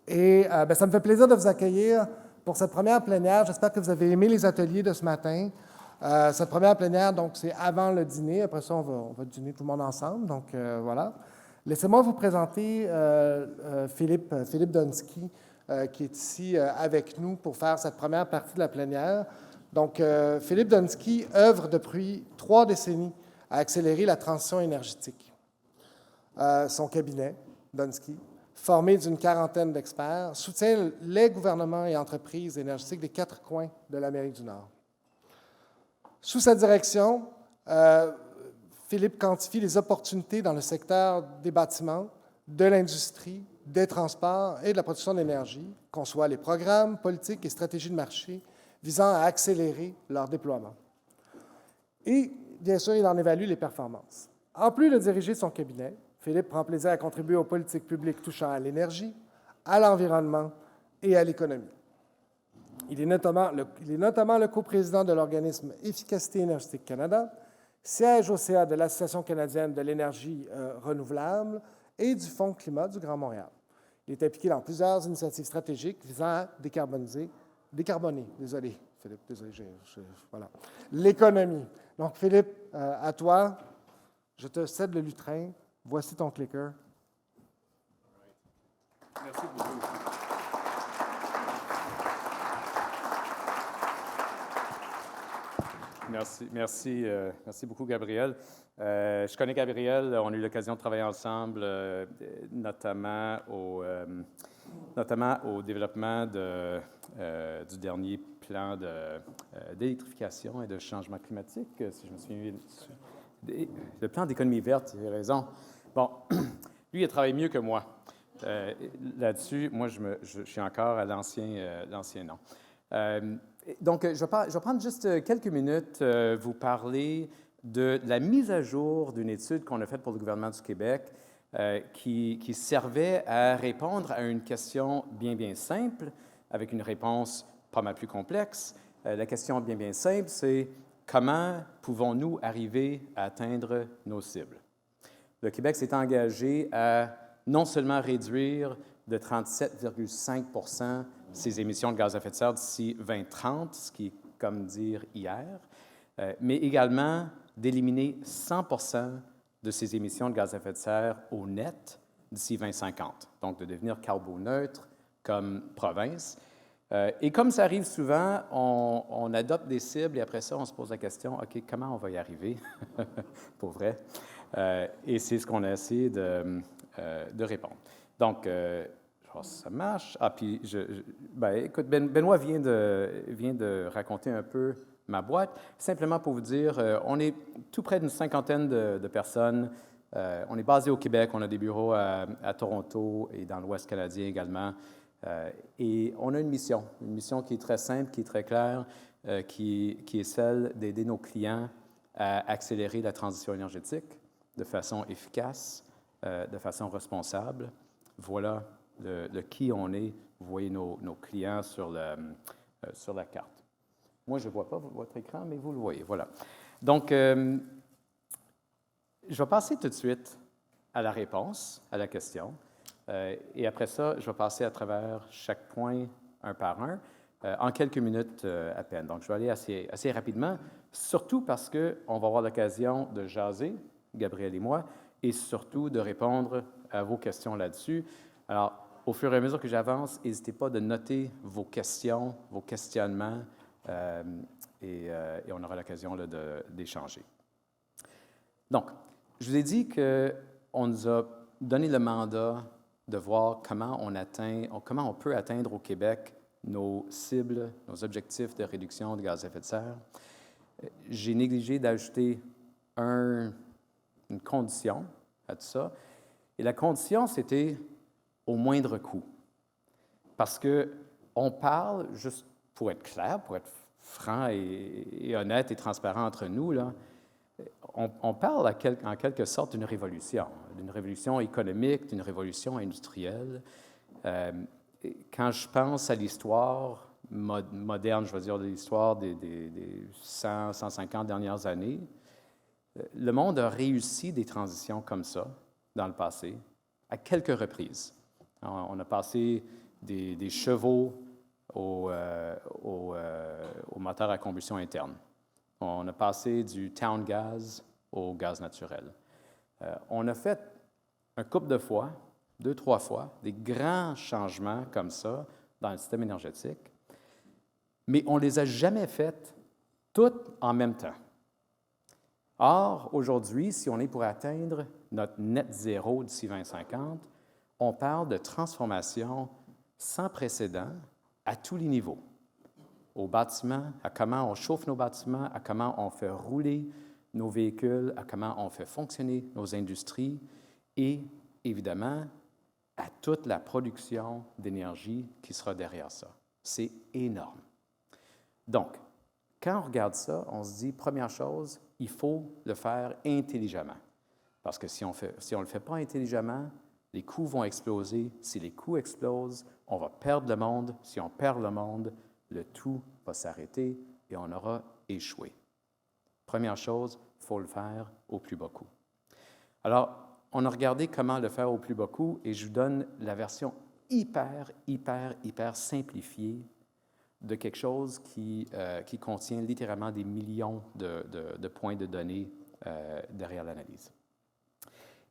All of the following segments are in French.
Et ça me fait plaisir de vous accueillir pour cette première plénière. J'espère que vous avez aimé les ateliers de ce matin. Cette première plénière, donc, c'est avant le dîner. Après ça, on va dîner tout le monde ensemble. Donc, voilà. Laissez-moi vous présenter Philippe Donsky, qui est ici avec nous pour faire cette première partie de la plénière. Donc, Philippe Donsky œuvre depuis 3 décennies à accélérer la transition énergétique. Son cabinet, Donsky, formé d'une 40aine d'experts, soutient les gouvernements et entreprises énergétiques des 4 coins de l'Amérique du Nord. Sous sa direction, Philippe quantifie les opportunités dans le secteur des bâtiments, de l'industrie, des transports et de la production d'énergie, conçoit les programmes, politiques et stratégies de marché visant à accélérer leur déploiement. Et, bien sûr, il en évalue les performances. En plus de diriger son cabinet, Philippe prend plaisir à contribuer aux politiques publiques touchant à l'énergie, à l'environnement et à l'économie. Il est notamment le coprésident de l'organisme Efficacité énergétique Canada, siège au CA de l'Association canadienne de l'énergie renouvelable et du Fonds climat du Grand Montréal. Il est impliqué dans plusieurs initiatives stratégiques visant à décarboner, voilà, l'économie. Donc, Philippe, à toi, je te cède le lutrin. Voici ton clicker. Merci beaucoup. Merci beaucoup, Gabriel. Je connais Gabriel, on a eu l'occasion de travailler ensemble, notamment au développement du dernier plan d'électrification et de changement climatique, si je me souviens bien. Le plan d'économie verte, il a raison. Bon, lui, il a travaillé mieux que moi. Là-dessus, moi, je suis encore à l'ancien nom. Donc, je vais prendre juste quelques minutes, vous parler de la mise à jour d'une étude qu'on a faite pour le gouvernement du Québec qui servait à répondre à une question bien simple, avec une réponse pas mal plus complexe. La question bien simple, c'est comment pouvons-nous arriver à atteindre nos cibles? Le Québec s'est engagé à non seulement réduire de 37,5 ses émissions de gaz à effet de serre d'ici 2030, ce qui est comme dire hier, mais également d'éliminer 100 de ses émissions de gaz à effet de serre au net d'ici 2050, donc de devenir carboneutre comme province. Et comme ça arrive souvent, on adopte des cibles et après ça, on se pose la question, OK, comment on va y arriver, pour vrai? Et c'est ce qu'on a essayé de répondre. Donc, je pense que ça marche. Ah, puis, écoute, Benoît vient de raconter un peu ma boîte. Simplement pour vous dire, on est tout près d'une 50aine de personnes. On est basé au Québec, on a des bureaux à Toronto et dans l'Ouest canadien également. Et on a une mission qui est très simple, qui est très claire, qui est celle d'aider nos clients à accélérer la transition énergétique de façon efficace, de façon responsable. Voilà de qui on est. Vous voyez nos clients sur la carte. Moi, je ne vois pas votre écran, mais vous le voyez. Voilà. Donc, je vais passer tout de suite à la réponse à la question. Et après ça, je vais passer à travers chaque point un par un, en quelques minutes à peine. Donc, je vais aller assez rapidement, surtout parce qu'on va avoir l'occasion de jaser, Gabriel et moi, et surtout de répondre à vos questions là-dessus. Alors, au fur et à mesure que j'avance, n'hésitez pas de noter vos questions, vos questionnements, et on aura l'occasion d'échanger. Donc, je vous ai dit qu'on nous a donné le mandat de voir comment on peut atteindre au Québec nos cibles, nos objectifs de réduction de gaz à effet de serre. J'ai négligé d'ajouter une condition à tout ça. Et la condition, c'était au moindre coût. Parce qu'on parle, juste pour être clair, pour être franc et honnête et transparent entre nous, là, on parle en quelque sorte d'une révolution économique, d'une révolution industrielle. Quand je pense à l'histoire moderne, je veux dire l'histoire des 100, 150 dernières années, le monde a réussi des transitions comme ça dans le passé, à quelques reprises. On a passé des chevaux au moteur à combustion interne. On a passé du town gas au gaz naturel. On a fait un couple de fois, 2-3 fois, des grands changements comme ça dans le système énergétique, mais on ne les a jamais faits toutes en même temps. Or, aujourd'hui, si on est pour atteindre notre net zéro d'ici 2050, on parle de transformation sans précédent à tous les niveaux. Au bâtiment, à comment on chauffe nos bâtiments, à comment on fait rouler nos véhicules, à comment on fait fonctionner nos industries et, évidemment, à toute la production d'énergie qui sera derrière ça. C'est énorme. Donc, quand on regarde ça, on se dit, première chose, il faut le faire intelligemment. Parce que si on ne le fait pas intelligemment, les coûts vont exploser. Si les coûts explosent, on va perdre le monde. Si on perd le monde, le tout va s'arrêter et on aura échoué. Première chose, il faut le faire au plus bas coût. Alors, on a regardé comment le faire au plus bas coût et je vous donne la version hyper simplifiée de quelque chose qui contient littéralement des millions de points de données derrière l'analyse.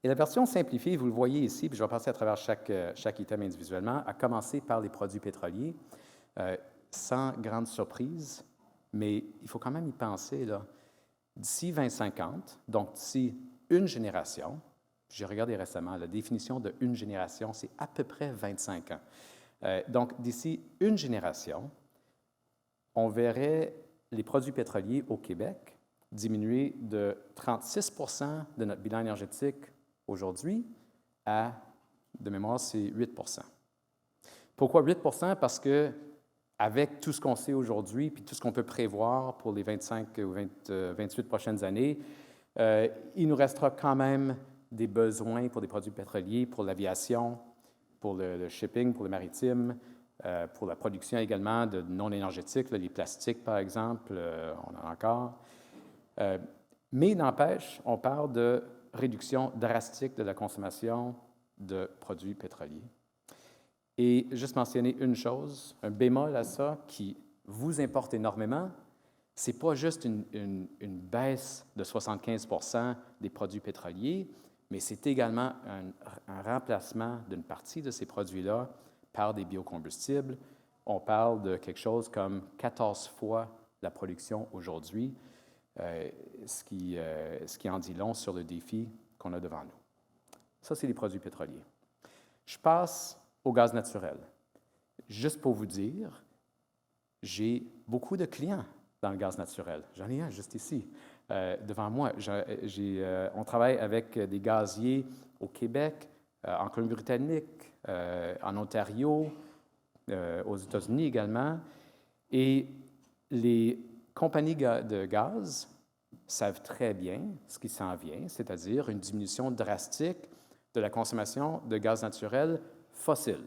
Et la version simplifiée, vous le voyez ici, puis je vais passer à travers chaque item individuellement, à commencer par les produits pétroliers, sans grande surprise, mais il faut quand même y penser, là. D'ici 2050, donc d'ici une génération, j'ai regardé récemment, la définition de une génération, c'est à peu près 25 ans. Donc, d'ici une génération, on verrait les produits pétroliers au Québec diminuer de 36 % de notre bilan énergétique aujourd'hui à, de mémoire, c'est 8 %. Pourquoi 8 %? Parce que avec tout ce qu'on sait aujourd'hui puis tout ce qu'on peut prévoir pour les 25 ou 28 prochaines années, il nous restera quand même des besoins pour des produits pétroliers, pour l'aviation, pour le shipping, pour le maritime, pour la production également de non énergétiques, là, les plastiques par exemple, on en a encore. Mais n'empêche, on parle de réduction drastique de la consommation de produits pétroliers. Et juste mentionner une chose, un bémol à ça qui vous importe énormément, ce n'est pas juste une baisse de 75 % des produits pétroliers, mais c'est également un remplacement d'une partie de ces produits-là par des biocombustibles. On parle de quelque chose comme 14 fois la production aujourd'hui, ce qui en dit long sur le défi qu'on a devant nous. Ça, c'est les produits pétroliers. Je passe au gaz naturel. Juste pour vous dire, j'ai beaucoup de clients dans le gaz naturel. J'en ai un juste ici, devant moi. On travaille avec des gaziers au Québec, en Colombie-Britannique, en Ontario, aux États-Unis également. Et les compagnies de gaz savent très bien ce qui s'en vient, c'est-à-dire une diminution drastique de la consommation de gaz naturel fossile.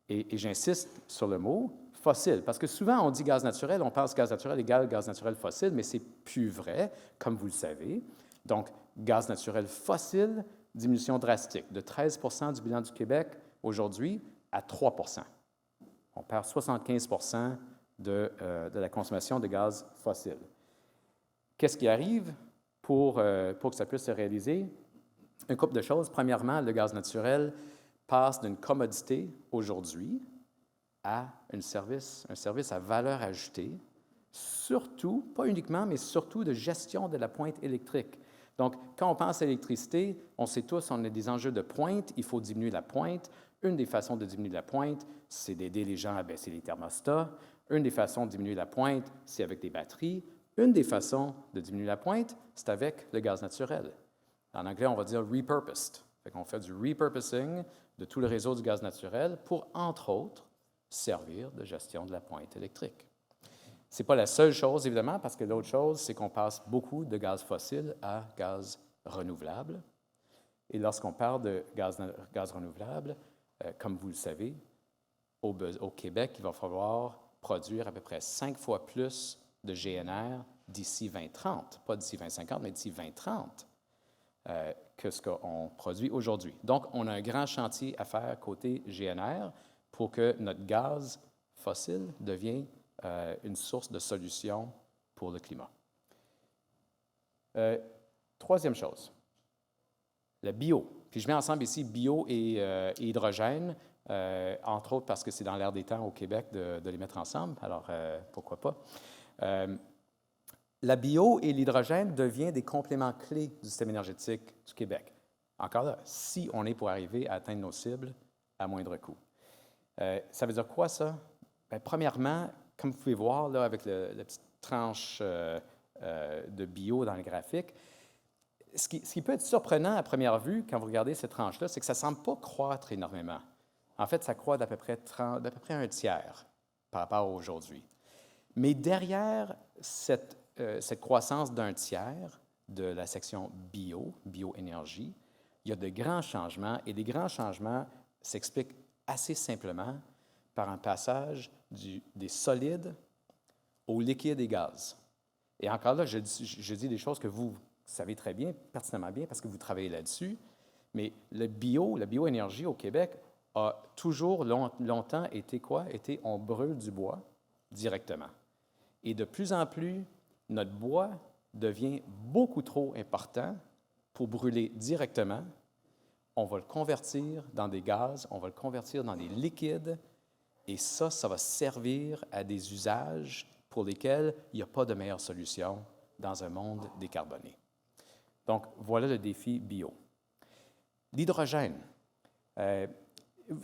Et j'insiste sur le mot fossile, parce que souvent on dit gaz naturel, on pense gaz naturel égale gaz naturel fossile, mais c'est plus vrai, comme vous le savez. Donc, gaz naturel fossile, diminution drastique, de 13 % du bilan du Québec aujourd'hui à 3 %. On perd 75 % de la consommation de gaz fossile. Qu'est-ce qui arrive pour que ça puisse se réaliser? Un couple de choses. Premièrement, le gaz naturel passe d'une commodité aujourd'hui à un service à valeur ajoutée, surtout, pas uniquement, mais surtout de gestion de la pointe électrique. Donc, quand on pense à l'électricité, on sait tous, on a des enjeux de pointe, il faut diminuer la pointe. Une des façons de diminuer la pointe, c'est d'aider les gens à baisser les thermostats. Une des façons de diminuer la pointe, c'est avec des batteries. Une des façons de diminuer la pointe, c'est avec le gaz naturel. En anglais, on va dire « repurposed ». On fait du repurposing de tout le réseau du gaz naturel pour, entre autres, servir de gestion de la pointe électrique. Ce n'est pas la seule chose, évidemment, parce que l'autre chose, c'est qu'on passe beaucoup de gaz fossile à gaz renouvelable. Et lorsqu'on parle de gaz renouvelable, comme vous le savez, au Québec, il va falloir produire à peu près 5 fois plus de GNR d'ici 2030, pas d'ici 2050, mais d'ici 2030, que ce qu'on produit aujourd'hui. Donc, on a un grand chantier à faire côté GNR pour que notre gaz fossile devienne une source de solution pour le climat. Troisième chose, le bio. Puis je mets ensemble ici bio et hydrogène, entre autres parce que c'est dans l'air des temps au Québec de les mettre ensemble, alors pourquoi pas. La bio et l'hydrogène deviennent des compléments clés du système énergétique du Québec. Encore là, si on est pour arriver à atteindre nos cibles à moindre coût. Ça veut dire quoi, ça? Bien, premièrement, comme vous pouvez voir là, avec la petite tranche de bio dans le graphique, ce qui peut être surprenant à première vue quand vous regardez cette tranche-là, c'est que ça ne semble pas croître énormément. En fait, ça croît d'à peu près un tiers par rapport à aujourd'hui. Mais derrière cette croissance d'un tiers de la section bioénergie, il y a de grands changements, et les grands changements s'expliquent assez simplement par un passage des solides aux liquides et gaz. Et encore là, je dis des choses que vous savez très bien, pertinemment bien, parce que vous travaillez là-dessus, mais la bioénergie au Québec a toujours longtemps été quoi? On brûle du bois directement. Et de plus en plus, notre bois devient beaucoup trop important pour brûler directement. On va le convertir dans des gaz, on va le convertir dans des liquides, et ça va servir à des usages pour lesquels il n'y a pas de meilleure solution dans un monde décarboné. Donc, voilà le défi bio. L'hydrogène.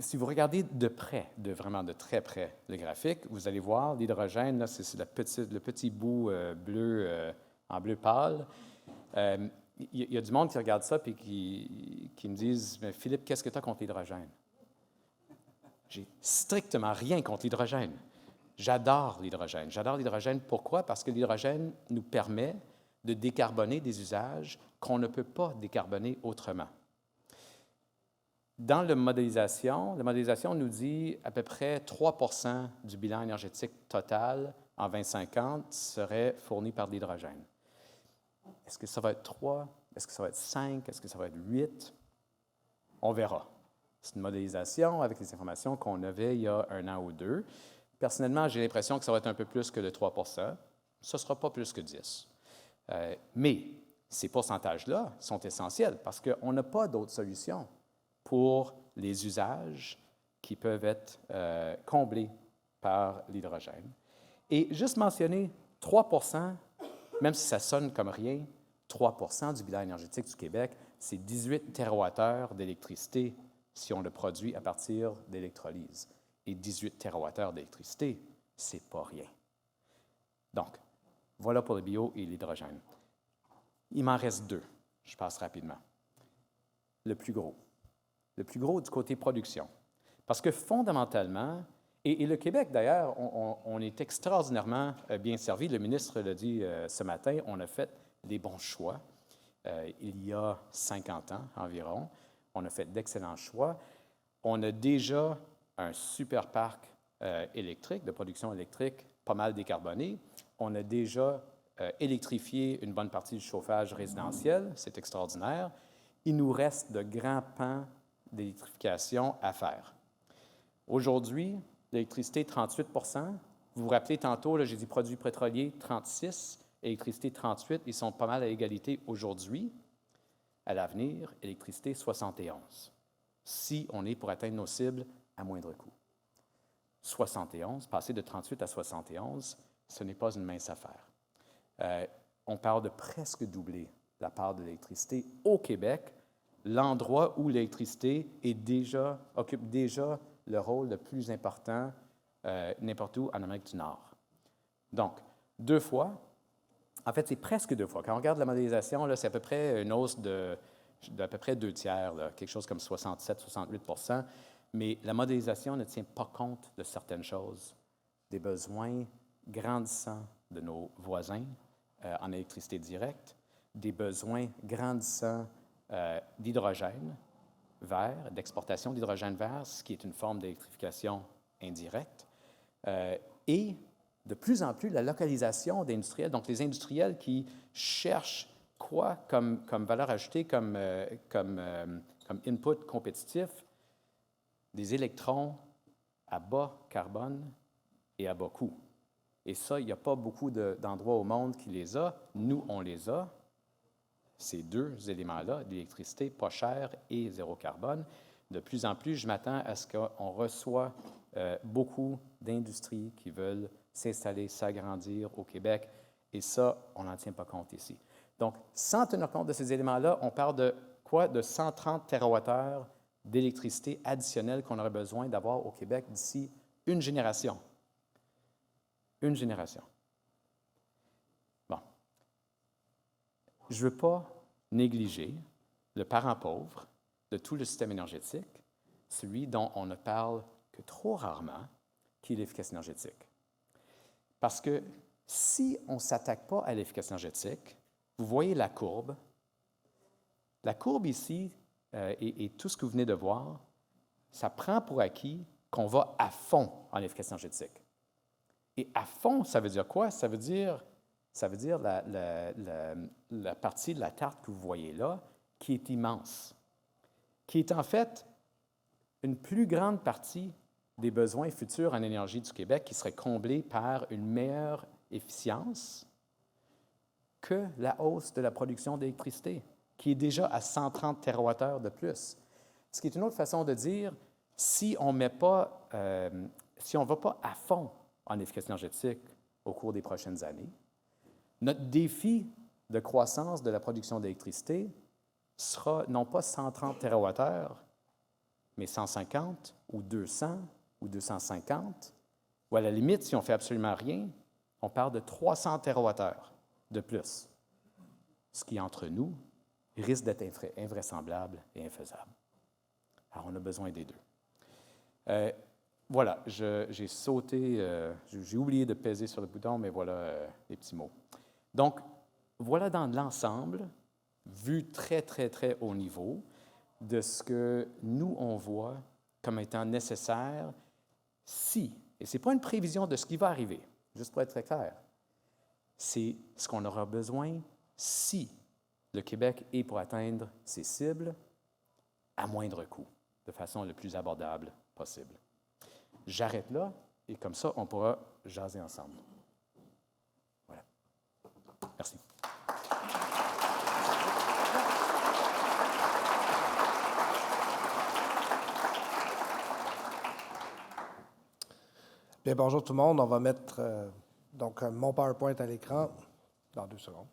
Si vous regardez vraiment de très près le graphique, vous allez voir l'hydrogène, là, c'est le petit bout bleu, en bleu pâle. Il y a du monde qui regarde ça et qui me disent « Philippe, qu'est-ce que tu as contre l'hydrogène? » J'ai strictement rien contre l'hydrogène. J'adore l'hydrogène. J'adore l'hydrogène. Pourquoi? Parce que l'hydrogène nous permet de décarboner des usages qu'on ne peut pas décarboner autrement. Dans la modélisation nous dit à peu près 3 % du bilan énergétique total en 2050 serait fourni par l'hydrogène. Est-ce que ça va être 3? Est-ce que ça va être 5? Est-ce que ça va être 8? On verra. C'est une modélisation avec les informations qu'on avait il y a 1 an ou 2. Personnellement, j'ai l'impression que ça va être un peu plus que le 3 %. Ce ne sera pas plus que 10. Mais ces pourcentages-là sont essentiels parce qu'on n'a pas d'autre solution pour les usages qui peuvent être comblés par l'hydrogène. Et juste mentionner 3 %, même si ça sonne comme rien, 3 % du bilan énergétique du Québec, c'est 18 TWh d'électricité si on le produit à partir d'électrolyse. Et 18 TWh d'électricité, c'est pas rien. Donc, voilà pour le bio et l'hydrogène. Il m'en reste 2. Je passe rapidement. Le plus gros du côté production. Parce que fondamentalement, et le Québec d'ailleurs, on est extraordinairement bien servi. Le ministre l'a dit ce matin, on a fait les bons choix. Il y a 50 ans environ, on a fait d'excellents choix. On a déjà un super parc électrique, de production électrique, pas mal décarboné. On a déjà électrifié une bonne partie du chauffage résidentiel. C'est extraordinaire. Il nous reste de grands pans d'électrification à faire. Aujourd'hui, l'électricité, 38 %. Vous vous rappelez tantôt, j'ai dit produits pétroliers, 36 %, électricité, 38 %. Ils sont pas mal à égalité aujourd'hui. À l'avenir, électricité, 71 %. Si on est pour atteindre nos cibles à moindre coût. 71, passer de 38 à 71, ce n'est pas une mince affaire. On parle de presque doubler la part de l'électricité au Québec, l'endroit où l'électricité occupe déjà le rôle le plus important n'importe où en Amérique du Nord. Donc, 2 fois, en fait, c'est presque 2 fois. Quand on regarde la modélisation, là, c'est à peu près une hausse d'à peu près 2 tiers, là, quelque chose comme 67-68 %. Mais la modélisation ne tient pas compte de certaines choses, des besoins grandissants de nos voisins en électricité directe, des besoins grandissants d'hydrogène vert, d'exportation d'hydrogène vert, ce qui est une forme d'électrification indirecte, et de plus en plus la localisation d'industriels, donc les industriels qui cherchent quoi comme valeur ajoutée, comme input compétitif, des électrons à bas carbone et à bas coût. Et ça, il n'y a pas beaucoup d'endroits au monde qui les a. Nous, on les a. Ces deux éléments-là, l'électricité pas chère et zéro carbone. De plus en plus, je m'attends à ce qu'on reçoit beaucoup d'industries qui veulent s'installer, s'agrandir au Québec. Et ça, on n'en tient pas compte ici. Donc, sans tenir compte de ces éléments-là, on parle de quoi? De 130 TWh d'électricité additionnelle qu'on aurait besoin d'avoir au Québec d'ici une génération. Une génération. Bon. Je ne veux pas négliger le parent pauvre de tout le système énergétique, celui dont on ne parle que trop rarement, qui est l'efficacité énergétique. Parce que si on ne s'attaque pas à l'efficacité énergétique, vous voyez la courbe. La courbe ici, et tout ce que vous venez de voir, ça prend pour acquis qu'on va à fond en efficacité énergétique. Et à fond, ça veut dire quoi? Ça veut dire la partie de la tarte que vous voyez là, qui est immense, qui est en fait une plus grande partie des besoins futurs en énergie du Québec qui serait comblée par une meilleure efficience que la hausse de la production d'électricité, qui est déjà à 130 TWh de plus. Ce qui est une autre façon de dire, si on ne va pas à fond en efficacité énergétique au cours des prochaines années, notre défi de croissance de la production d'électricité sera non pas 130 TWh, mais 150 ou 200 ou 250, ou à la limite, si on ne fait absolument rien, on parle de 300 TWh de plus, ce qui, entre nous, risque d'être invraisemblable et infaisable. Alors, on a besoin des deux. Voilà, j'ai sauté, j'ai oublié de peser sur le bouton, mais voilà les petits mots. Donc, voilà dans l'ensemble, vu très, très, très haut niveau, de ce que nous, on voit comme étant nécessaire si, et ce n'est pas une prévision de ce qui va arriver, juste pour être très clair, c'est ce qu'on aura besoin si le Québec est pour atteindre ses cibles à moindre coût, de façon le plus abordable possible. J'arrête là, et comme ça, on pourra jaser ensemble. Voilà. Merci. Bien, bonjour tout le monde. On va mettre mon PowerPoint à l'écran dans 2 secondes.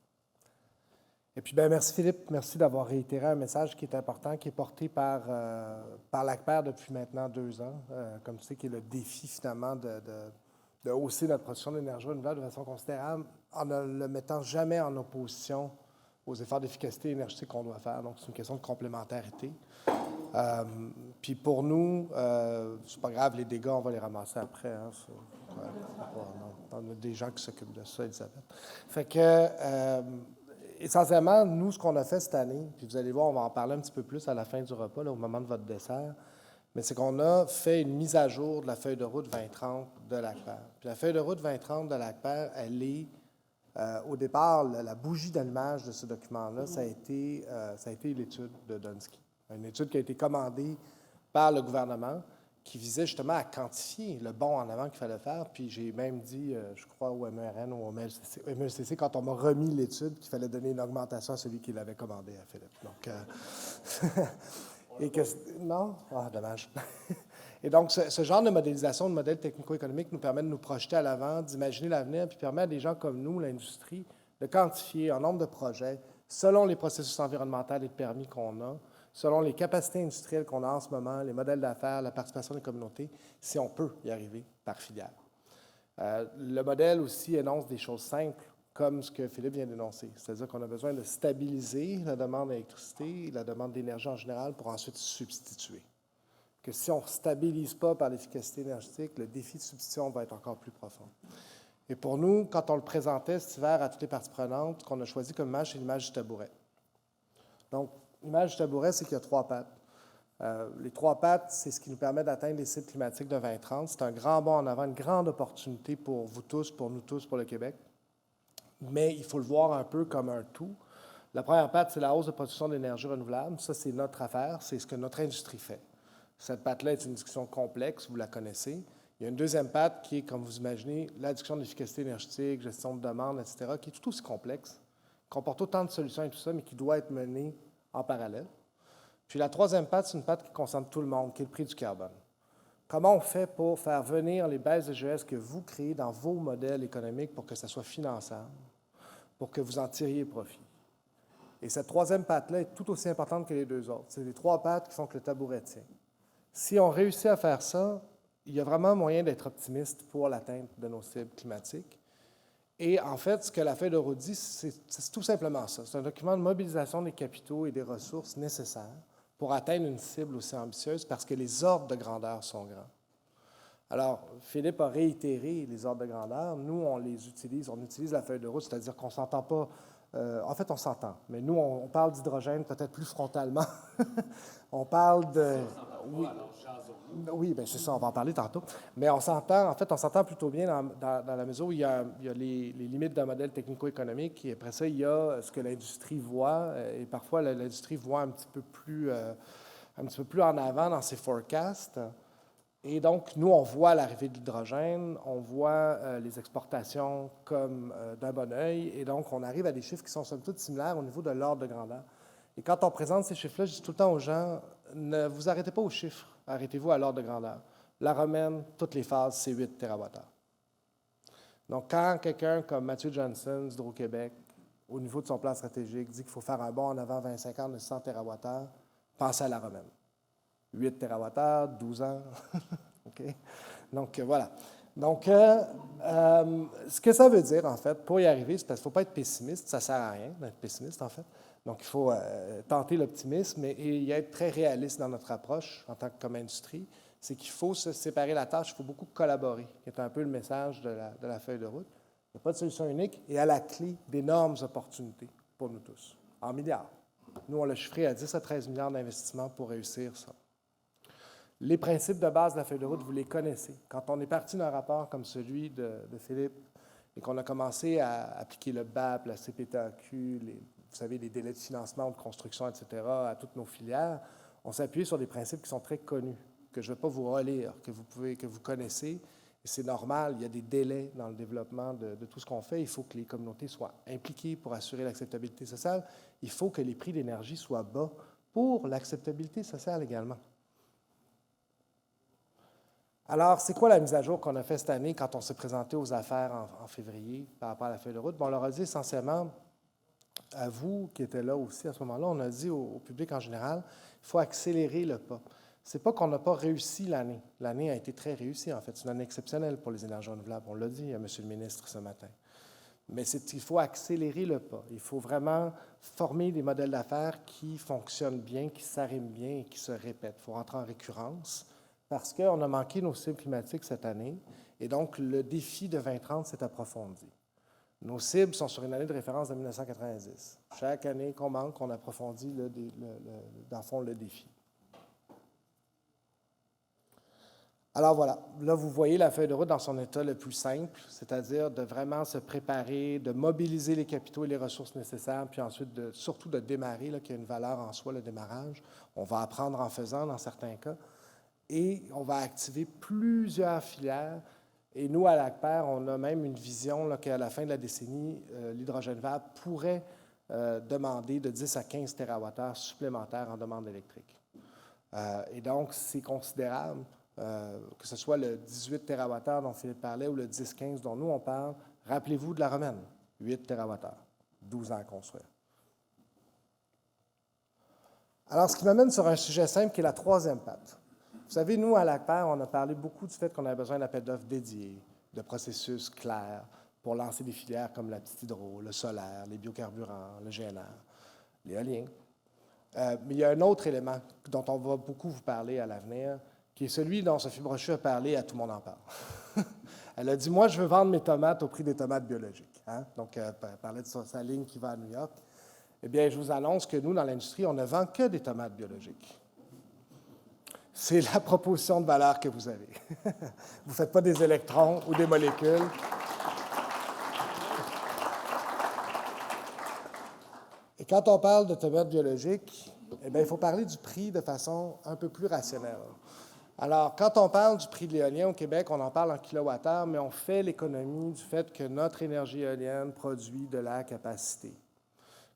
Et puis, bien, merci Philippe. Merci d'avoir réitéré un message qui est important, qui est porté par l'ACPER depuis maintenant 2 ans, comme tu sais, qui est le défi finalement de hausser notre production d'énergie renouvelable de façon considérable en ne le mettant jamais en opposition aux efforts d'efficacité énergétique qu'on doit faire. Donc, c'est une question de complémentarité. Puis pour nous, c'est pas grave, les dégâts, on va les ramasser après. Hein, on a des gens qui s'occupent de ça, Elisabeth. Fait que, essentiellement, nous, ce qu'on a fait cette année, puis vous allez voir, on va en parler un petit peu plus à la fin du repas, là, au moment de votre dessert, mais c'est qu'on a fait une mise à jour de la feuille de route 2030 de l'ACPER. Puis la feuille de route 2030 de l'ACPER, elle est, au départ, la bougie d'allumage de ce document-là, ça a été l'étude de Dunsky. Une étude qui a été commandée par le gouvernement, qui visait justement à quantifier le bond en avant qu'il fallait faire. Puis j'ai même dit, je crois, au MERN ou au MELCC, quand on m'a remis l'étude, qu'il fallait donner une augmentation à celui qui l'avait commandé à Philippe. Donc, et que, non? Ah, dommage. Et donc, ce genre de modélisation, de modèle technico-économique nous permet de nous projeter à l'avant, d'imaginer l'avenir, puis permet à des gens comme nous, l'industrie, de quantifier un nombre de projets selon les processus environnementaux et de permis qu'on a, selon les capacités industrielles qu'on a en ce moment, les modèles d'affaires, la participation des communautés, si on peut y arriver par filière. Le modèle aussi énonce des choses simples, comme ce que Philippe vient d'énoncer. C'est-à-dire qu'on a besoin de stabiliser la demande d'électricité, la demande d'énergie en général, pour ensuite substituer. Que si on ne stabilise pas par l'efficacité énergétique, le défi de substitution va être encore plus profond. Et pour nous, quand on le présentait cet hiver à toutes les parties prenantes, ce qu'on a choisi comme image, c'est l'image du tabouret. Donc, l'image du tabouret, c'est qu'il y a 3 pattes. Les 3 pattes, c'est ce qui nous permet d'atteindre les cibles climatiques de 2030. C'est un grand bond en avant, une grande opportunité pour vous tous, pour nous tous, pour le Québec. Mais il faut le voir un peu comme un tout. La première patte, c'est la hausse de production d'énergie renouvelable. Ça, c'est notre affaire, c'est ce que notre industrie fait. Cette patte-là est une discussion complexe, vous la connaissez. Il y a une deuxième patte qui est, comme vous imaginez, la discussion de l'efficacité énergétique, gestion de demande, etc., qui est tout aussi complexe, qui comporte autant de solutions et tout ça, mais qui doit être menée en parallèle. Puis la troisième patte, c'est une patte qui concerne tout le monde, qui est le prix du carbone. Comment on fait pour faire venir les baisses de GES que vous créez dans vos modèles économiques pour que ça soit finançable, pour que vous en tiriez profit? Et cette troisième patte-là est tout aussi importante que les deux autres. C'est les trois pattes qui font que le tabouret tient. Si on réussit à faire ça, il y a vraiment moyen d'être optimiste pour l'atteinte de nos cibles climatiques. Et en fait, ce que la feuille de route dit, c'est tout simplement ça. C'est un document de mobilisation des capitaux et des ressources nécessaires pour atteindre une cible aussi ambitieuse parce que les ordres de grandeur sont grands. Alors, Philippe a réitéré les ordres de grandeur. Nous, on utilise la feuille de route, c'est-à-dire qu'on ne s'entend pas. En fait, on s'entend, mais nous, on parle d'hydrogène peut-être plus frontalement. On parle de... Oui, bien c'est ça, on va en parler tantôt. Mais on s'entend, en fait, on s'entend plutôt bien dans la mesure où il y a les limites d'un modèle technico-économique, et après ça, il y a ce que l'industrie voit, et parfois l'industrie voit un petit peu plus en avant dans ses forecasts. Et donc, nous, on voit l'arrivée de l'hydrogène, on voit les exportations comme d'un bon œil, et donc on arrive à des chiffres qui sont somme toute similaires au niveau de l'ordre de grandeur. Et quand on présente ces chiffres-là, je dis tout le temps aux gens, ne vous arrêtez pas aux chiffres, arrêtez-vous à l'ordre de grandeur. La romaine, toutes les phases, c'est 8 TWh. Donc, quand quelqu'un comme Mathieu Johnson d'Hydro-Québec, au niveau de son plan stratégique, dit qu'il faut faire un bond en avant 2050 de 100 TWh, pensez à la romaine. 8 TWh, 12 ans. OK? Donc, voilà. Donc, ce que ça veut dire, en fait, pour y arriver, c'est parce qu'il ne faut pas être pessimiste. Ça ne sert à rien d'être pessimiste, en fait. Donc, il faut tenter l'optimisme et y être très réaliste dans notre approche en tant que comme industrie. C'est qu'il faut se séparer la tâche, il faut beaucoup collaborer, qui est un peu le message de la feuille de route. Il n'y a pas de solution unique et à la clé, d'énormes opportunités pour nous tous, en milliards. Nous, on l'a chiffré à 10 à 13 milliards d'investissements pour réussir ça. Les principes de base de la feuille de route, vous les connaissez. Quand on est parti d'un rapport comme celui de Philippe et qu'on a commencé à appliquer le BAP, la CPTAQ, vous savez, les délais de financement, de construction, etc., à toutes nos filières, on s'est appuyé sur des principes qui sont très connus, que je ne vais pas vous relire, que vous connaissez. Et c'est normal, il y a des délais dans le développement de tout ce qu'on fait. Il faut que les communautés soient impliquées pour assurer l'acceptabilité sociale. Il faut que les prix d'énergie soient bas pour l'acceptabilité sociale également. Alors, c'est quoi la mise à jour qu'on a faite cette année quand on s'est présenté aux affaires en février par rapport à la feuille de route? Bon, on leur a dit essentiellement, à vous qui étiez là aussi à ce moment-là, on a dit au public en général, il faut accélérer le pas. Ce n'est pas qu'on n'a pas réussi l'année. L'année a été très réussie, en fait. C'est une année exceptionnelle pour les énergies renouvelables. On l'a dit à M. le ministre ce matin. Mais il faut accélérer le pas. Il faut vraiment former des modèles d'affaires qui fonctionnent bien, qui s'arriment bien et qui se répètent. Il faut rentrer en récurrence parce qu'on a manqué nos cibles climatiques cette année. Et donc, le défi de 2030 s'est approfondi. Nos cibles sont sur une année de référence de 1990. Chaque année qu'on manque, on approfondit dans le fond le défi. Alors voilà, là vous voyez la feuille de route dans son état le plus simple, c'est-à-dire de vraiment se préparer, de mobiliser les capitaux et les ressources nécessaires, puis ensuite surtout de démarrer, là, qui a une valeur en soi, le démarrage. On va apprendre en faisant dans certains cas, et on va activer plusieurs filières. Et nous, à l'ACPER, on a même une vision là, qu'à la fin de la décennie, l'hydrogène vert pourrait demander de 10 à 15 TWh supplémentaires en demande électrique. Et donc, c'est considérable, que ce soit le 18 TWh dont Philippe parlait ou le 10-15 dont nous, on parle. Rappelez-vous de la romaine, 8 TWh, 12 ans à construire. Alors, ce qui m'amène sur un sujet simple qui est la troisième patte. Vous savez, nous, à l'ACPER, on a parlé beaucoup du fait qu'on avait besoin d'appels d'offres dédiés, de processus clairs pour lancer des filières comme la petite hydro, le solaire, les biocarburants, le GNR, l'éolien. Mais il y a un autre élément dont on va beaucoup vous parler à l'avenir, qui est celui dont Sophie Brochu a parlé à Tout le monde en parle. Elle a dit, moi, je veux vendre mes tomates au prix des tomates biologiques. Hein? Donc, elle parlait de sa ligne qui va à New York. Eh bien, je vous annonce que nous, dans l'industrie, on ne vend que des tomates biologiques. C'est la proposition de valeur que vous avez. Vous ne faites pas des électrons ou des molécules. Et quand on parle de tomates biologiques, Eh bien, il faut parler du prix de façon un peu plus rationnelle. Alors, quand on parle du prix de l'éolien au Québec, on en parle en kilowattheure, mais on fait l'économie du fait que notre énergie éolienne produit de la capacité,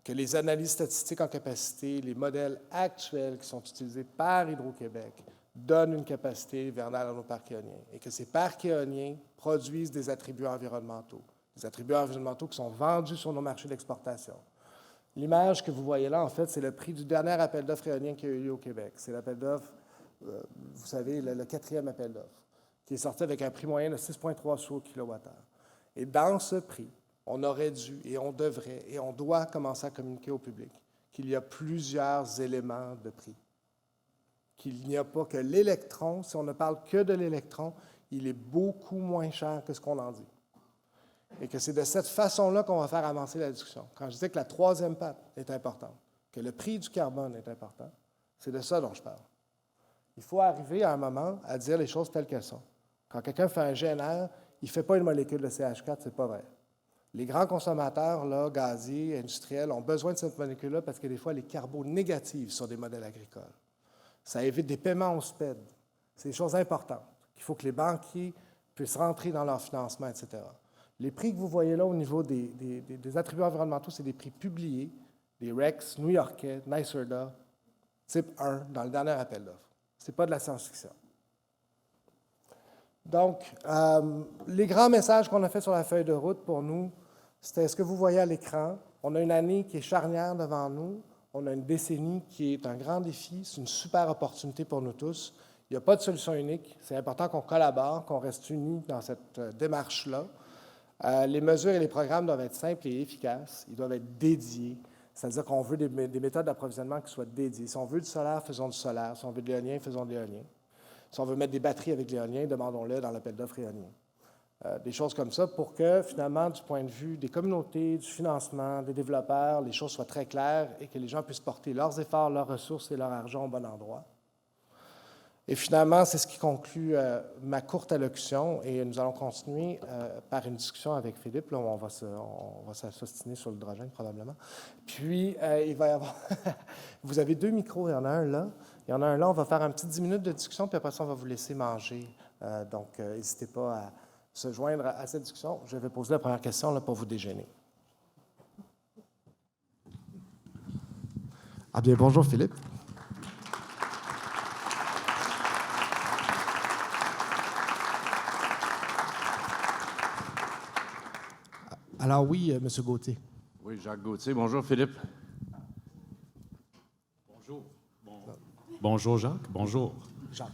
que les analyses statistiques en capacité, les modèles actuels qui sont utilisés par Hydro-Québec donnent une capacité hivernale à nos parcs éoliens et que ces parcs éoliens produisent des attributs environnementaux qui sont vendus sur nos marchés d'exportation. L'image que vous voyez là, en fait, c'est le prix du dernier appel d'offres éolien qui a eu lieu au Québec. C'est l'appel d'offres, vous savez, le 4e appel d'offres, qui est sorti avec un prix moyen de 6,3 sous au kilowattheure. Et dans ce prix, on aurait dû et on devrait et on doit commencer à communiquer au public qu'il y a plusieurs éléments de prix. Qu'il n'y a pas que l'électron, si on ne parle que de l'électron, il est beaucoup moins cher que ce qu'on en dit. Et que c'est de cette façon-là qu'on va faire avancer la discussion. Quand je disais que la troisième patte est importante, que le prix du carbone est important, c'est de ça dont je parle. Il faut arriver à un moment à dire les choses telles qu'elles sont. Quand quelqu'un fait un GNR, il ne fait pas une molécule de CH4, c'est pas vrai. Les grands consommateurs, là, gaziers, industriels, ont besoin de cette molécule-là parce que des fois, elle est carbo-négative sur des modèles agricoles. Ça évite des paiements au SPED. C'est des choses importantes qu'il faut que les banquiers puissent rentrer dans leur financement, etc. Les prix que vous voyez là au niveau des attributs environnementaux, c'est des prix publiés, des RECs new-yorkais, NYSERDA, type 1, dans le dernier appel d'offres. Ce n'est pas de la science-fiction. Donc, les grands messages qu'on a fait sur la feuille de route pour nous, c'était ce que vous voyez à l'écran. On a une année qui est charnière devant nous. On a une décennie qui est un grand défi. C'est une super opportunité pour nous tous. Il n'y a pas de solution unique. C'est important qu'on collabore, qu'on reste unis dans cette démarche-là. Les mesures et les programmes doivent être simples et efficaces. Ils doivent être dédiés. C'est-à-dire qu'on veut des méthodes d'approvisionnement qui soient dédiées. Si on veut du solaire, faisons du solaire. Si on veut de l'éolien, faisons de l'éolien. Si on veut mettre des batteries avec l'éolien, demandons-le dans l'appel d'offres éolien. Des choses comme ça pour que, finalement, du point de vue des communautés, du financement, des développeurs, les choses soient très claires et que les gens puissent porter leurs efforts, leurs ressources et leur argent au bon endroit. Et finalement, c'est ce qui conclut ma courte allocution et nous allons continuer par une discussion avec Philippe. Là, on va s'ostiner sur l'hydrogène probablement. Puis, il va y avoir... Vous avez 2 micros, il y en a un là. Il y en a un là, on va faire un petit 10 minutes de discussion, puis après ça, on va vous laisser manger. Donc, n'hésitez pas à se joindre à cette discussion. Je vais poser la première question là, pour vous déjeuner. Ah bien, bonjour Philippe. Alors oui, M. Gauthier. Oui, Jacques Gauthier. Bonjour, Philippe. Bonjour. Bonjour, Jacques. Bonjour. Jacques.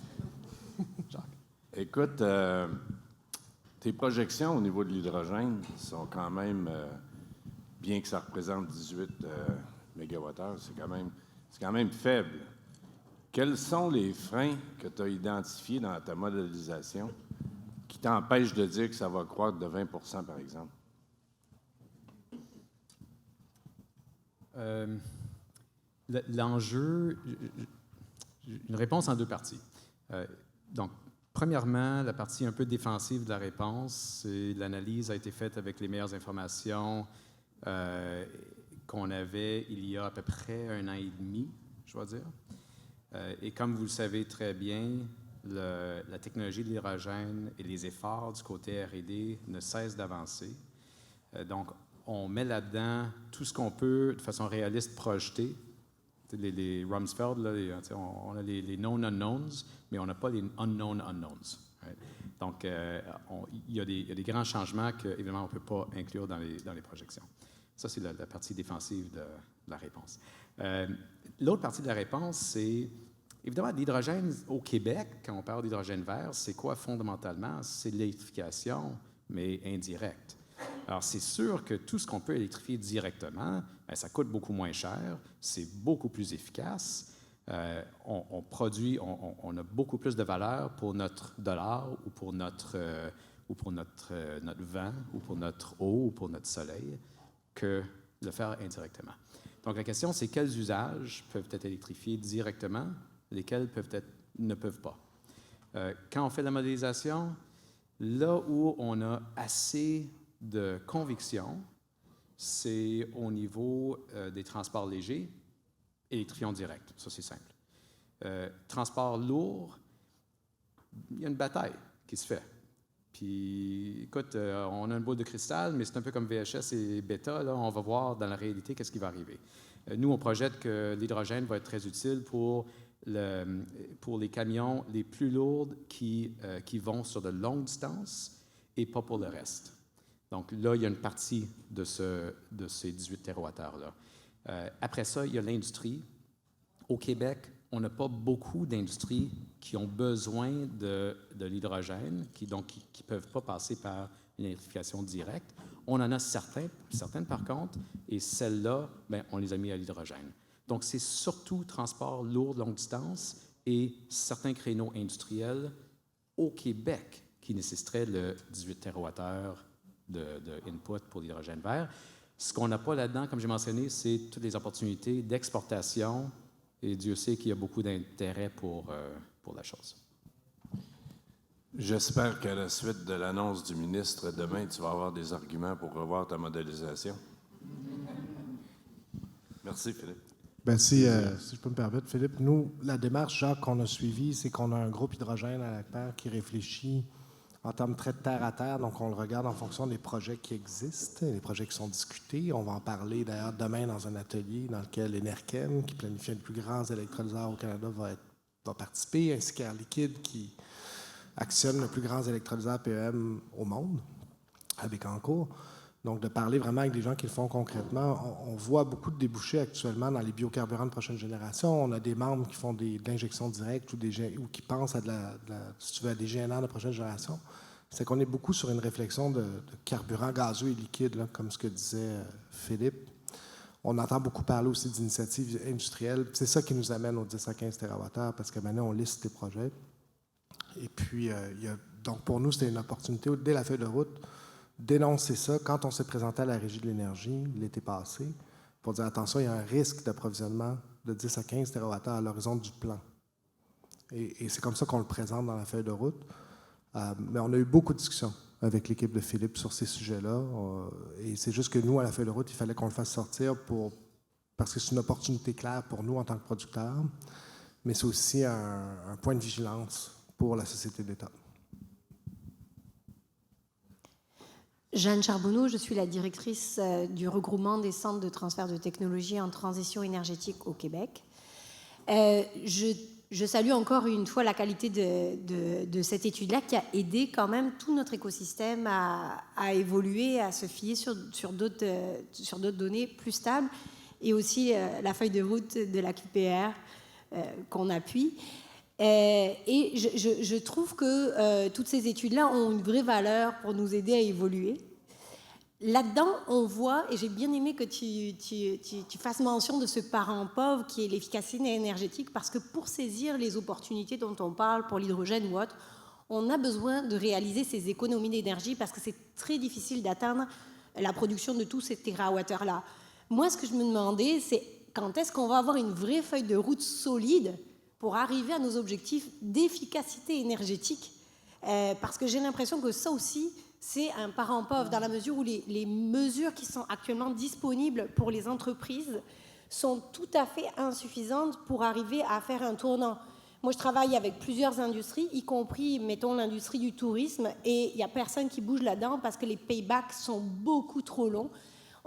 Écoute, tes projections au niveau de l'hydrogène sont quand même, bien que ça représente 18 mégawattheures, c'est quand même faible. Quels sont les freins que tu as identifiés dans ta modélisation qui t'empêchent de dire que ça va croître de 20 % par exemple? L'enjeu, une réponse en 2 parties. Donc, premièrement, la partie un peu défensive de la réponse, c'est l'analyse a été faite avec les meilleures informations qu'on avait il y a à peu près 1 an et demi, je dois dire. Et comme vous le savez très bien, la technologie de l'hydrogène et les efforts du côté R&D ne cessent d'avancer. Donc, on met là-dedans tout ce qu'on peut de façon réaliste projeter. Les Rumsfeld, là, on a les known unknowns, mais on n'a pas les unknown unknowns. Right? Donc, il y a des grands changements qu'évidemment, on ne peut pas inclure dans les projections. Ça, c'est la partie défensive de la réponse. L'autre partie de la réponse, c'est évidemment l'hydrogène au Québec, quand on parle d'hydrogène vert, c'est quoi fondamentalement? C'est de l'électrification, mais indirecte. Alors, c'est sûr que tout ce qu'on peut électrifier directement, bien, ça coûte beaucoup moins cher, c'est beaucoup plus efficace. On produit, on a beaucoup plus de valeur pour notre dollar ou pour notre vent ou pour notre eau ou pour notre soleil que de le faire indirectement. Donc, la question, c'est quels usages peuvent être électrifiés directement, lesquels ne peuvent pas. Quand on fait la modélisation, là où on a assez de conviction, c'est au niveau des transports légers électrifions direct. Ça, c'est simple. Transport lourd, il y a une bataille qui se fait. Puis, écoute, on a une boule de cristal, mais c'est un peu comme VHS et Beta. Là, on va voir dans la réalité qu'est-ce qui va arriver. Nous, on projette que l'hydrogène va être très utile pour les camions les plus lourds qui vont sur de longues distances et pas pour le reste. Donc là, il y a une partie de ces 18 TWh-là. Après ça, il y a l'industrie. Au Québec, on n'a pas beaucoup d'industries qui ont besoin de l'hydrogène, qui ne peuvent pas passer par une électrification directe. On en a certaines par contre, et celles-là, bien, on les a mis à l'hydrogène. Donc, c'est surtout transport lourd, longue distance et certains créneaux industriels au Québec qui nécessiteraient le 18 TWh de input pour l'hydrogène vert. Ce qu'on n'a pas là-dedans, comme j'ai mentionné, c'est toutes les opportunités d'exportation, et Dieu sait qu'il y a beaucoup d'intérêt pour la chose. J'espère qu'à la suite de l'annonce du ministre, demain, tu vas avoir des arguments pour revoir ta modélisation. Merci, Philippe. Bien, si je peux me permettre, Philippe, nous, la démarche, Jacques, qu'on a suivie, c'est qu'on a un groupe hydrogène à l'ACPER qui réfléchit en termes très de terre à terre. Donc, on le regarde en fonction des projets qui existent, les projets qui sont discutés. On va en parler d'ailleurs demain dans un atelier dans lequel l'Enerkem, qui planifie les plus grands électrolyseurs au Canada, va participer, ainsi qu'Air Liquide, qui actionne le plus grand électrolyseur PEM au monde, à Bécancour. Donc, de parler vraiment avec des gens qui le font concrètement. On voit beaucoup de débouchés actuellement dans les biocarburants de prochaine génération. On a des membres qui font de l'injection directe ou qui pensent à si tu veux, à des GNR de prochaine génération. C'est qu'on est beaucoup sur une réflexion de carburant gazeux et liquide, là, comme ce que disait Philippe. On entend beaucoup parler aussi d'initiatives industrielles. C'est ça qui nous amène aux 10 à 15 TWh, parce que maintenant, on liste des projets. Et puis, donc pour nous, c'était une opportunité, dès la feuille de route, d'énoncer ça quand on s'est présenté à la Régie de l'énergie l'été passé, pour dire attention, il y a un risque d'approvisionnement de 10 à 15 TWh à l'horizon du plan. Et c'est comme ça qu'on le présente dans la feuille de route. Mais on a eu beaucoup de discussions avec l'équipe de Philippe sur ces sujets-là. Et c'est juste que nous, à la feuille de route, il fallait qu'on le fasse sortir parce que c'est une opportunité claire pour nous en tant que producteurs, mais c'est aussi un point de vigilance pour la société d'État. Jeanne Charbonneau, je suis la directrice du regroupement des centres de transfert de technologies en transition énergétique au Québec. Je salue encore une fois la qualité de cette étude-là qui a aidé quand même tout notre écosystème à évoluer, à se fier sur d'autres données plus stables, et aussi la feuille de route de la QPR qu'on appuie. Et je trouve que toutes ces études-là ont une vraie valeur pour nous aider à évoluer. Là-dedans, on voit, et j'ai bien aimé que tu fasses mention de ce parent pauvre qui est l'efficacité énergétique, parce que pour saisir les opportunités dont on parle pour l'hydrogène ou autre, on a besoin de réaliser ces économies d'énergie, parce que c'est très difficile d'atteindre la production de tous ces térawattheures-là. Moi, ce que je me demandais, c'est quand est-ce qu'on va avoir une vraie feuille de route solide pour arriver à nos objectifs d'efficacité énergétique, parce que j'ai l'impression que ça aussi, c'est un parent pauvre, dans la mesure où les mesures qui sont actuellement disponibles pour les entreprises sont tout à fait insuffisantes pour arriver à faire un tournant. Moi, je travaille avec plusieurs industries, y compris, mettons, l'industrie du tourisme, et il n'y a personne qui bouge là-dedans parce que les paybacks sont beaucoup trop longs.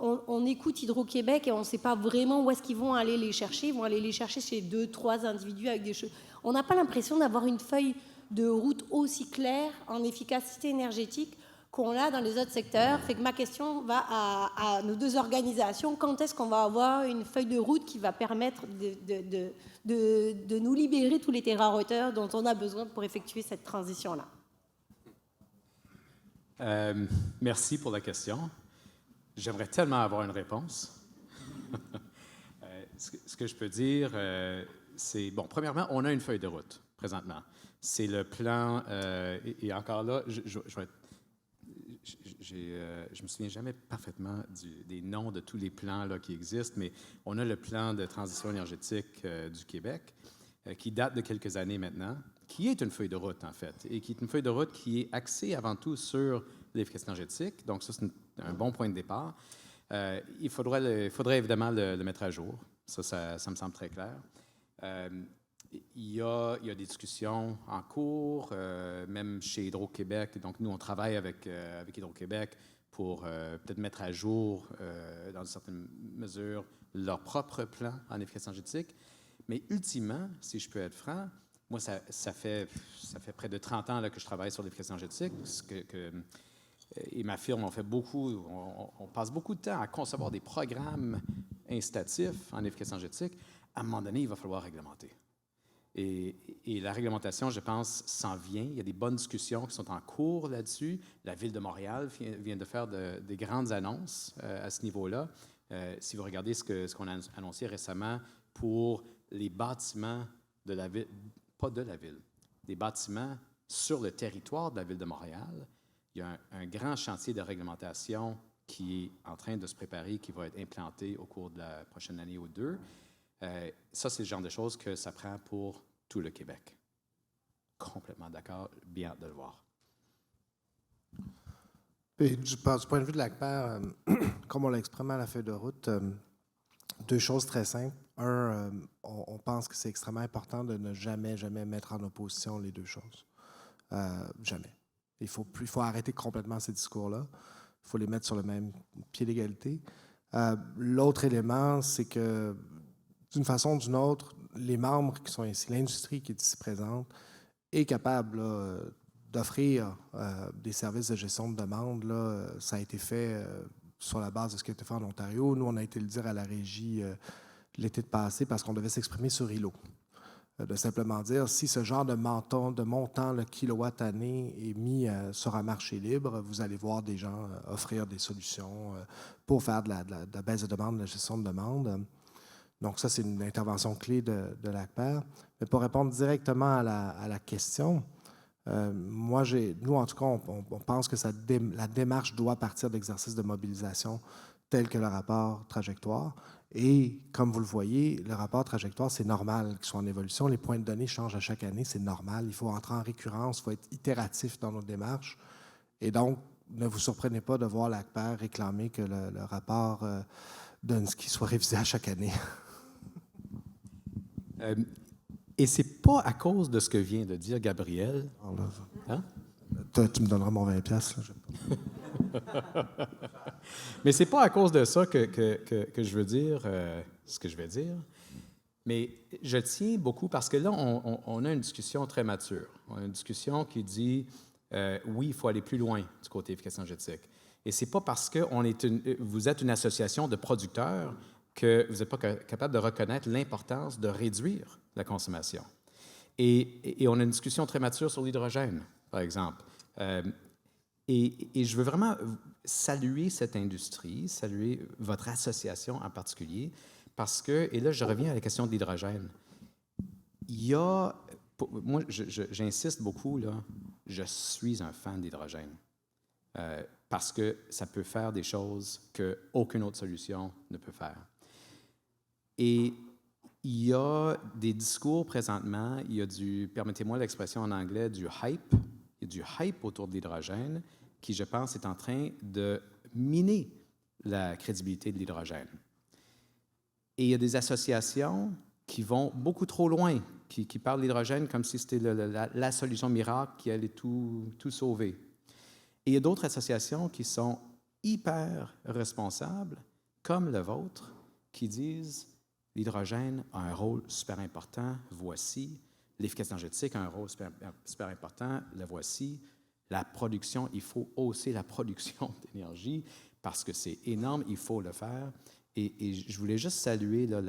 On écoute Hydro-Québec et on ne sait pas vraiment où est-ce qu'ils vont aller les chercher. Ils vont aller les chercher chez 2-3 individus avec des cheveux. On n'a pas l'impression d'avoir une feuille de route aussi claire en efficacité énergétique qu'on l'a dans les autres secteurs. Fait que ma question va à nos deux organisations. Quand est-ce qu'on va avoir une feuille de route qui va permettre de nous libérer tous les térawattheures dont on a besoin pour effectuer cette transition-là? Merci pour la question. J'aimerais tellement avoir une réponse. Ce que je peux dire, c'est... Bon, premièrement, on a une feuille de route, présentement. C'est le plan... et encore là, je me souviens jamais parfaitement des noms de tous les plans là, qui existent, mais on a le plan de transition énergétique du Québec, qui date de quelques années maintenant, qui est une feuille de route, en fait, et qui est une feuille de route qui est axée avant tout sur l'efficacité énergétique. Donc, ça, c'est un bon point de départ. Il faudrait évidemment le mettre à jour. Ça me semble très clair. Il y a des discussions en cours, même chez Hydro-Québec. Donc, nous, on travaille avec Hydro-Québec pour peut-être mettre à jour, dans une certaine mesure, leur propre plan en efficacité énergétique. Mais ultimement, si je peux être franc, moi, ça fait près de 30 ans là, que je travaille sur l'efficacité énergétique. Et ma firme, on passe beaucoup de temps à concevoir des programmes incitatifs en efficacité énergétique. À un moment donné, il va falloir réglementer. Et la réglementation, je pense, s'en vient. Il y a des bonnes discussions qui sont en cours là-dessus. La Ville de Montréal vient de faire des grandes annonces à ce niveau-là. Si vous regardez ce qu'on a annoncé récemment pour les bâtiments de la ville, pas de la ville, des bâtiments sur le territoire de la Ville de Montréal, il y a un grand chantier de réglementation qui est en train de se préparer, qui va être implanté au cours de la prochaine année ou deux. Ça, c'est le genre de choses que ça prend pour tout le Québec. Complètement d'accord, bien hâte de le voir. Puis, du point de vue de l'ACPER, comme on l'a exprimé à la feuille de route, deux choses très simples. Un, on pense que c'est extrêmement important de ne jamais mettre en opposition les deux choses. Jamais. Il faut arrêter complètement ces discours-là. Il faut les mettre sur le même pied d'égalité. L'autre élément, c'est que, d'une façon ou d'une autre, les membres qui sont ici, l'industrie qui est ici présente, est capable là, d'offrir des services de gestion de demande. Là, ça a été fait sur la base de ce qui a été fait en Ontario. Nous, on a été le dire à la régie l'été passé parce qu'on devait s'exprimer sur ILO. De simplement dire, si ce genre de montant, le kilowatt-année est mis sur un marché libre, vous allez voir des gens offrir des solutions pour faire de la baisse de demande, de la gestion de demande. Donc ça, c'est une intervention clé de l'ACPER. Mais pour répondre directement à la question, nous, en tout cas, on pense que la démarche doit partir d'exercices de mobilisation tels que le rapport trajectoire. Et comme vous le voyez, le rapport trajectoire, c'est normal qu'il soit en évolution. Les points de données changent à chaque année, c'est normal. Il faut entrer en récurrence, il faut être itératif dans nos démarches. Et donc, ne vous surprenez pas de voir l'ACPER réclamer que le rapport Dunsky soit révisé à chaque année. Et c'est pas à cause de ce que vient de dire Gabriel. Hein? Tu me donneras mon 20$. Mais c'est pas à cause de ça que je veux dire ce que je vais dire. Mais je tiens beaucoup parce que là, on a une discussion très mature. On a une discussion qui dit oui, il faut aller plus loin du côté efficacité énergétique. Et c'est pas parce que vous êtes une association de producteurs que vous n'êtes pas capable de reconnaître l'importance de réduire la consommation. Et on a une discussion très mature sur l'hydrogène, par exemple. Et je veux vraiment saluer cette industrie, saluer votre association en particulier, parce que, et là, je reviens à la question de l'hydrogène. Moi, j'insiste beaucoup, là, je suis un fan d'hydrogène, parce que ça peut faire des choses qu'aucune autre solution ne peut faire. Et il y a des discours présentement, il y a permettez-moi l'expression en anglais, du hype. Il y a du hype autour de l'hydrogène qui, je pense, est en train de miner la crédibilité de l'hydrogène. Et il y a des associations qui vont beaucoup trop loin, qui parlent de l'hydrogène comme si c'était la solution miracle qui allait tout sauver. Et il y a d'autres associations qui sont hyper responsables, comme la vôtre, qui disent l'hydrogène a un rôle super important, voici. L'efficacité énergétique a un rôle super important, le voici. La production, il faut hausser la production d'énergie parce que c'est énorme, il faut le faire. Et je voulais juste saluer là,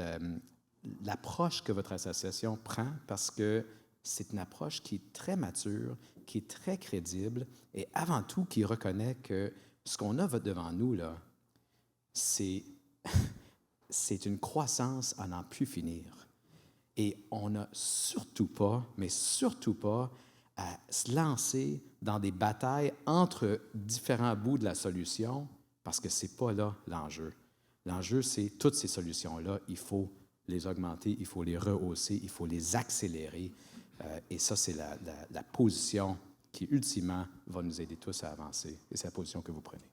l'approche que votre association prend parce que c'est une approche qui est très mature, qui est très crédible et avant tout qui reconnaît que ce qu'on a devant nous, là, c'est une croissance à n'en plus finir. Et on n'a surtout pas, mais surtout pas, à se lancer dans des batailles entre différents bouts de la solution parce que ce n'est pas là l'enjeu. L'enjeu, c'est toutes ces solutions-là, il faut les augmenter, il faut les rehausser, il faut les accélérer. Et ça, c'est la position qui, ultimement, va nous aider tous à avancer. Et c'est la position que vous prenez.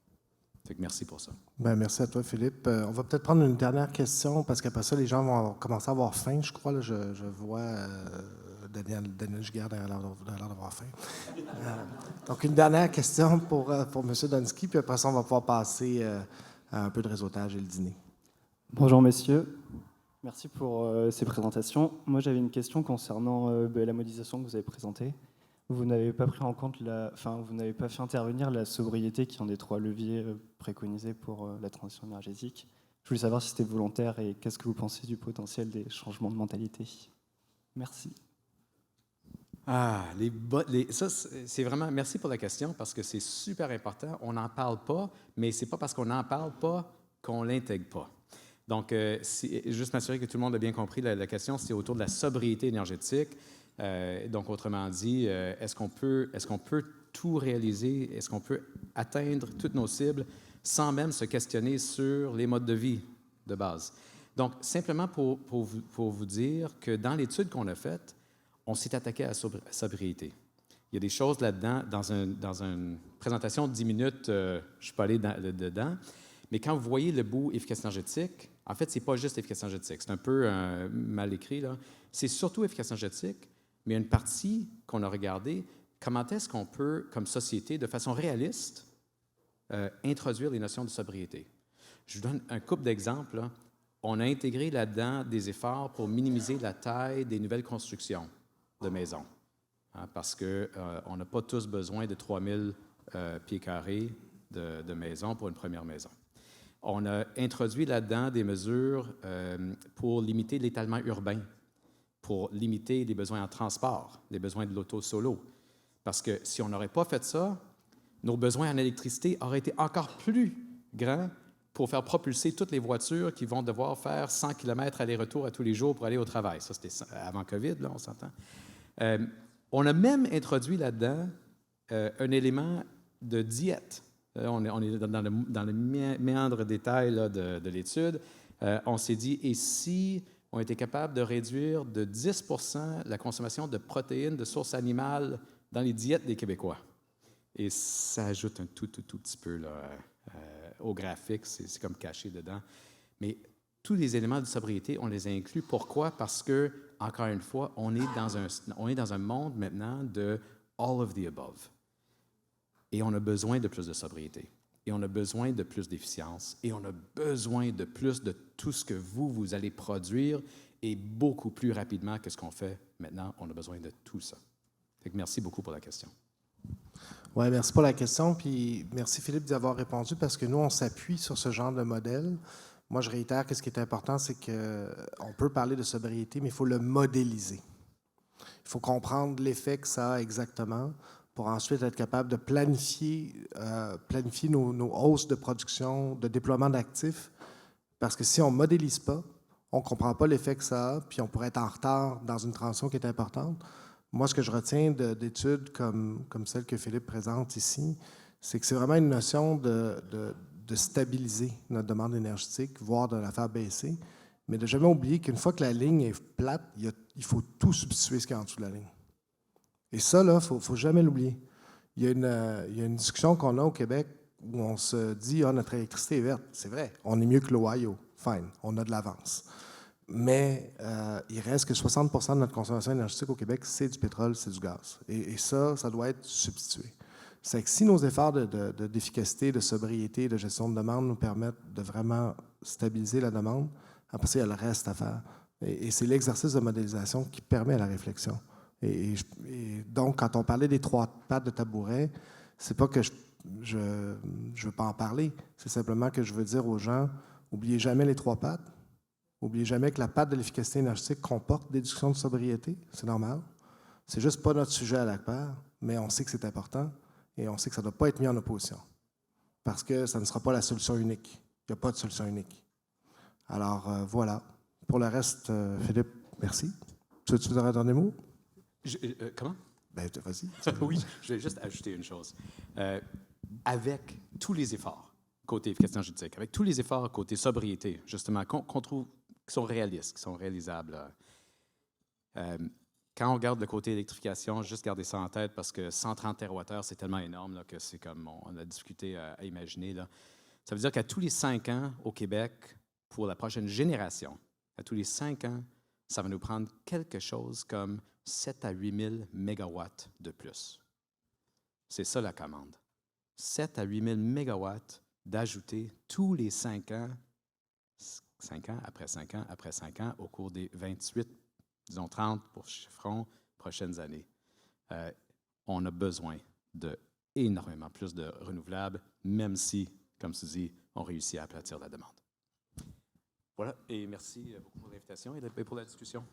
Fait que merci pour ça. Ben, merci à toi, Philippe. On va peut-être prendre une dernière question, parce qu'après ça, les gens vont commencer à avoir faim, je crois. Là, je vois Daniel Giguère a l'air d'avoir faim. Donc, une dernière question pour M. Donsky, puis après ça, on va pouvoir passer à un peu de réseautage et le dîner. Bonjour, messieurs. Merci pour ces présentations. Moi, j'avais une question concernant la modélisation que vous avez présentée. Vous n'avez pas pris en compte vous n'avez pas fait intervenir la sobriété, qui est un des 3 leviers préconisés pour la transition énergétique. Je voulais savoir si c'était volontaire et qu'est-ce que vous pensez du potentiel des changements de mentalité. Merci. Ça, c'est vraiment... Merci pour la question, parce que c'est super important. On n'en parle pas, mais c'est pas parce qu'on n'en parle pas qu'on l'intègre pas. Donc, juste m'assurer que tout le monde a bien compris la question, c'est autour de la sobriété énergétique. Donc, autrement dit, est-ce qu'on peut tout réaliser? Est-ce qu'on peut atteindre toutes nos cibles sans même se questionner sur les modes de vie de base? Donc, simplement pour vous dire que dans l'étude qu'on a faite, on s'est attaqué à la sobriété. Il y a des choses là-dedans, dans une présentation de 10 minutes, je ne suis pas allé dedans, mais quand vous voyez le bout efficacité énergétique, en fait, ce n'est pas juste efficacité énergétique, c'est un peu mal écrit, là. C'est surtout efficacité énergétique, mais il y a une partie qu'on a regardée, comment est-ce qu'on peut, comme société, de façon réaliste, introduire les notions de sobriété. Je vous donne un couple d'exemples, là. On a intégré là-dedans des efforts pour minimiser la taille des nouvelles constructions de maisons, hein, parce qu'on n'a pas tous besoin de 3000 pieds carrés de maison pour une première maison. On a introduit là-dedans des mesures pour limiter l'étalement urbain, pour limiter les besoins en transport, les besoins de l'auto solo. Parce que si on n'aurait pas fait ça, nos besoins en électricité auraient été encore plus grands pour faire propulser toutes les voitures qui vont devoir faire 100 km aller-retour à tous les jours pour aller au travail. Ça, c'était avant COVID, là, on s'entend. On a même introduit là-dedans un élément de diète. On est dans le méandre détail là, de l'étude. On s'est dit, et si on était capable de réduire de 10 % la consommation de protéines de source animale dans les diètes des Québécois? Et ça ajoute un tout petit peu là, au graphique, c'est comme caché dedans. Mais tous les éléments de sobriété, on les a inclus. Pourquoi? Parce que, encore une fois, on est dans un monde maintenant de all of the above. Et on a besoin de plus de sobriété. Et on a besoin de plus d'efficience. Et on a besoin de plus de tout ce que vous allez produire et beaucoup plus rapidement que ce qu'on fait maintenant. On a besoin de tout ça. Fait que merci beaucoup pour la question. Oui, merci pour la question. Puis merci, Philippe, d'y avoir répondu, parce que nous, on s'appuie sur ce genre de modèle. Moi, je réitère que ce qui est important, c'est qu'on peut parler de sobriété, mais il faut le modéliser. Il faut comprendre l'effet que ça a exactement pour ensuite être capable de planifier nos hausses de production, de déploiement d'actifs. Parce que si on ne modélise pas, on ne comprend pas l'effet que ça a, puis on pourrait être en retard dans une transition qui est importante. Moi, ce que je retiens d'études comme celle que Philippe présente ici, c'est que c'est vraiment une notion de stabiliser notre demande énergétique, voire de la faire baisser, mais de ne jamais oublier qu'une fois que la ligne est plate, il faut tout substituer ce qu'il y a en dessous de la ligne. Et ça, là, il ne faut jamais l'oublier. Il y a une discussion qu'on a au Québec où on se dit « Ah, notre électricité est verte ». C'est vrai, on est mieux que l'Ohio. Fine, on a de l'avance. Mais il reste que 60 % de notre consommation énergétique au Québec, c'est du pétrole, c'est du gaz. Et ça doit être substitué. C'est que si nos efforts d'efficacité, de sobriété, de gestion de demande nous permettent de vraiment stabiliser la demande, après ça, il y a le reste à faire. Et c'est l'exercice de modélisation qui permet la réflexion. Et donc, quand on parlait des 3 pattes de tabouret, c'est pas que je veux pas en parler, c'est simplement que je veux dire aux gens, n'oubliez jamais les 3 pattes. N'oubliez jamais que la patte de l'efficacité énergétique comporte des discussions de sobriété, c'est normal. C'est juste pas notre sujet à l'ACPER, mais on sait que c'est important et on sait que ça ne doit pas être mis en opposition. Parce que ça ne sera pas la solution unique. Il n'y a pas de solution unique. Alors, voilà. Pour le reste, Philippe, merci. Tu veux dire un dernier mot? Comment? Ben, vas-y. Oui, je vais juste ajouter une chose. Avec tous les efforts côté efficacité énergétique, avec tous les efforts côté sobriété, justement, qu'on trouve qui sont réalistes, qui sont réalisables. Quand on regarde le côté électrification, juste garder ça en tête parce que 130 TWh, c'est tellement énorme là, que c'est comme on a discuté à imaginer. Là. Ça veut dire qu'à tous les 5 ans au Québec, pour la prochaine génération, à tous les 5 ans, ça va nous prendre quelque chose comme 7 à 8 000 mégawatts de plus. C'est ça la commande. 7 à 8 000 mégawatts d'ajouter tous les 5 ans, 5 ans, après 5 ans, après 5 ans, au cours des 28, disons 30 pour chiffrons, prochaines années. On a besoin de énormément plus de renouvelables, même si, comme tu dis, on réussit à aplatir la demande. Voilà, et merci beaucoup pour l'invitation et pour la discussion.